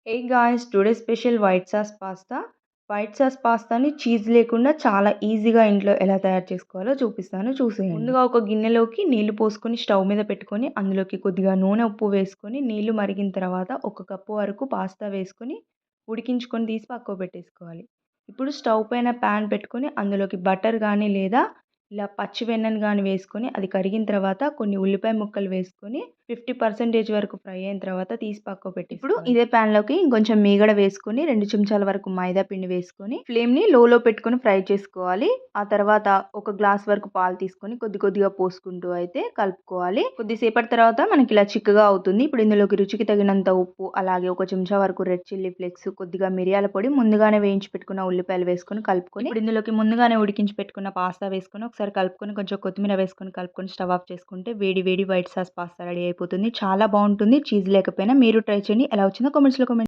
హే guys, today special white sauce pasta. White sauce పాస్తాని cheese లేకుండా చాలా ఈజీగా ఇంట్లో ఎలా తయారు చేసుకోవాలో చూపిస్తాను, చూసేయండి. ముందుగా ఒక గిన్నెలోకి నీళ్లు పోసుకొని స్టవ్ మీద పెట్టుకొని అందులోకి కొద్దిగా నూనె, ఉప్పు వేసుకొని నీళ్లు మరిగిన తర్వాత 1 కప్పు వరకు పాస్తా వేసుకొని ఉడికించుకొని తీసి పక్కకు పెట్టేసుకోవాలి. ఇప్పుడు స్టవ్ పైన ప్యాన్ పెట్టుకొని అందులోకి బటర్ కానీ లేదా ఇలా పచ్చి వెన్నను కానీ వేసుకొని అది కరిగిన తర్వాత కొన్ని ఉల్లిపాయ ముక్కలు వేసుకొని 50% వరకు ఫ్రై అయిన తర్వాత తీసి పక్కకు పెట్టి ఇప్పుడు ఇదే ప్యాన్లోకి ఇంకొంచెం మీగడ వేసుకొని 2 చెంచాల వరకు మైదా పిండి వేసుకొని ఫ్లేమ్ని లోలో పెట్టుకొని ఫ్రై చేసుకోవాలి. ఆ తర్వాత 1 గ్లాస్ వరకు పాలు తీసుకొని కొద్ది కొద్దిగా పోసుకుంటూ అయితే కలుపుకోవాలి. కొద్దిసేపటి తర్వాత మనకి ఇలా చిక్కగా అవుతుంది. ఇప్పుడు ఇందులోకి రుచికి తగినంత ఉప్పు, అలాగే 1 చెంచా వరకు రెడ్ చిల్లీ ఫ్లేక్స్, కొద్దిగా మిరియాల పొడి, ముందుగానే వేయించి పెట్టుకున్న ఉల్లిపాయలు వేసుకొని కలుపుకొని ఇప్పుడు ఇందులోకి ముందుగానే ఉడికించి పెట్టుకున్న పాస్తా వేసుకొని ఒకసారి కలుపుకొని కొంచెం కొత్తిమీర వేసుకొని కలుపుకొని స్టవ్ ఆఫ్ చేసుకుంటే వేడి వేడి వైట్ సాస్ పాస్తా రెడీ అయిపోతుంది. చాలా బాగుంటుంది. చీజ్ లేకపోయినా మీరు ట్రై చేయండి. ఎలా వచ్చిందో కామెంట్స్లో కామెంట్